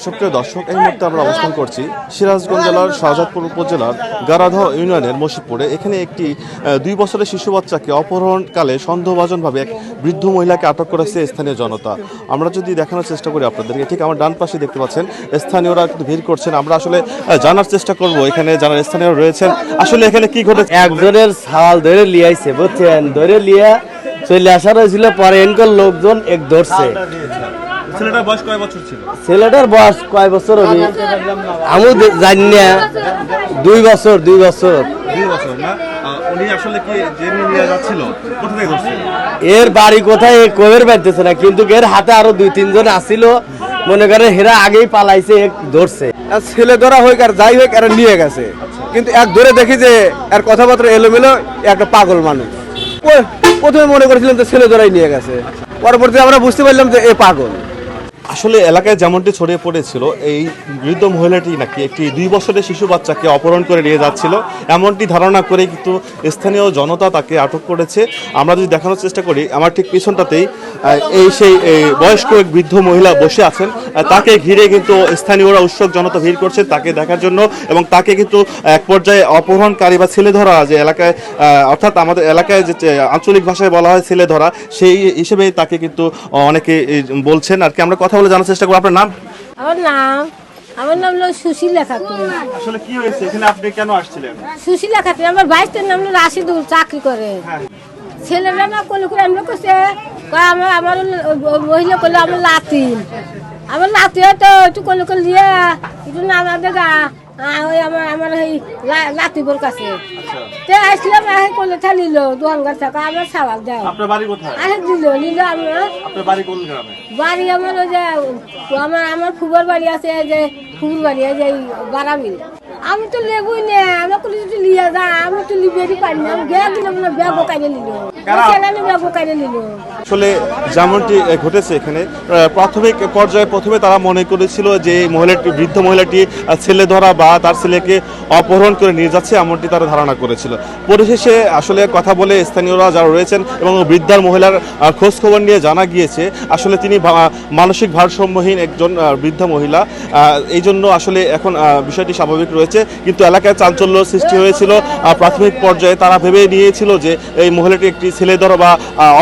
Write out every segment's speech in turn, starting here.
সুপ্রিয় দর্শক, এই মুহূর্তে আমরা অবস্থান করছি সিরাজগঞ্জ জেলার শাহজাদপুর উপজেলার গারাধা ইউনিয়নের মসজিদপুরে। এখানে একটি 2 বছরের শিশু বাচ্চাকে অপহরণকালে সন্দেহভাজনভাবে এক বৃদ্ধ মহিলাকে আটক করেছে স্থানীয় জনতা। আমরা যদি দেখানোর চেষ্টা করি আপনাদেরকে, ঠিক আমার ডান পাশে দেখতে পাচ্ছেন স্থানীয়রা কিন্তু ভিড় করছেন। আমরা আসলে জানার চেষ্টা করব এখানে যারা স্থানীয় রয়েছেন আসলে এখানে কি ঘটেছে। একজনের ছাল ধরে লিয়াইছে, বুঝছেন, ধরে লিয়া চলে আসার হয়েছিল, পরে এনকার লোকজন এক ধরছে। ছেলেটার বয়স কয় বছর ছিল? ছেলেটার বয়স কয় বছর হবে আমি জানি না। 2 বছর। 2 বছর না? উনি আসলে কি জেনে নিয়ে যাচ্ছিল, কোথা থেকে ধরছে? এর বাড়ি কোথায় কবের পাইতেছে না, কিন্তু এর হাতে আরো 2-3 জন আসিল, মনে করে হেরা আগেই পালাইছে, এক ধরছে। ছেলে ধরা হোক আর যাই হোক এরা নিয়ে গেছে, কিন্তু এক ধরে দেখি যে এর কথাবার্তা এলোমেলো, একটা পাগল মানুষ। প্রথমে মনে করেছিলাম যে ছেলে ধরাই নিয়ে গেছে, পরবর্তী আমরা বুঝতে পারলাম যে এ পাগল। আসলে এলাকায় যেমনটি ছড়িয়ে পড়েছিল, এই বৃদ্ধ মহিলাটি নাকি একটি 2 বছরের শিশু বাচ্চাকে অপহরণ করে নিয়ে যাচ্ছিল, এমনটি ধারণা করে কিন্তু স্থানীয় জনতা তাকে আটক করেছে। আমরা যদি দেখানোর চেষ্টা করি, আমার ঠিক পিছনটাতেই সেই বয়স্ক এক বৃদ্ধ মহিলা বসে আছেন। তাকে ঘিরে কিন্তু স্থানীয়রা উৎসুক জনতা ভিড় করছে তাকে দেখার জন্য, এবং তাকে কিন্তু এক পর্যায়ে অপহরণকারী বা ছেলে ধরা, যে এলাকায় অর্থাৎ আমাদের এলাকায় যে আঞ্চলিক ভাষায় বলা হয় ছেলে ধরা, সেই হিসেবে তাকে কিন্তু অনেকে বলছেন আর কি। আমরা কথা বলে জানার চেষ্টা করব। আপনার নাম? আমার নাম হলো সুশীলা খাতুন। আসলে কি হয়েছে এখানে, আপনি কেন আসছিলেন? সুশীলা খাতুন, আমার ভাইস্তের নাম হলো রাশিদুল, চাকরি করে। ছেলেরা না করলে করে আমরা করছে, আমার মহিলা করলে আমার লাতিন, আমার লাতি হয়তো একটু করলে করে দিয়ে একটু না আমাদের আমার এই লাতিবর কাছে আসলাম, করলে নিল দোকানগার থাকা আমার সাবাল দেয়। আপনার বাড়ি কোথায়? নিল আমার। আপনার বাড়ি কোন গ্রামে? বাড়ি আমার ওই যে আমার ফুবার বাড়ি আছে, যে ফুবুর বাড়ি আছে এই বারামিল। আমি তো লেবুই না, আমাকে যদি লিয়ে যা, আমি তো লিবেরই পারি না, আমি ব্যাগ দিলাম না, ব্যাগ কাইলে নিল, ব্যাগ কাইলে নিল। আসলে যেমনটি ঘটেছে এখানে, প্রাথমিক পর্যায়ে প্রথমে তারা মনে করেছিল যে মহিলাটি, বৃদ্ধ মহিলাটি ছেলে ধরা বা তার ছেলেকে অপহরণ করে নিয়ে যাচ্ছে, এমনটি তারা ধারণা করেছিল। পরিশেষে আসলে কথা বলে স্থানীয়রা যারা রয়েছেন এবং বৃদ্ধার মহিলার খোঁজ খবর নিয়ে জানা গিয়েছে আসলে তিনি মানসিক ভারসাম্যহীন একজন বৃদ্ধ মহিলা। এই জন্য আসলে এখন বিষয়টি স্বাভাবিক রয়েছে, কিন্তু এলাকায় চাঞ্চল্য সৃষ্টি হয়েছিল। প্রাথমিক পর্যায়ে তারা ভেবে নিয়েছিল যে এই মহিলাটি একটি ছেলে ধরা বা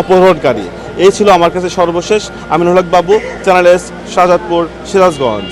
অপহরণকারী। এই ছিল আমার কাছে সর্বশেষ। আমিনুল হক বাবু, চ্যানেল এস, শাহজাদপুর, সিরাজগঞ্জ।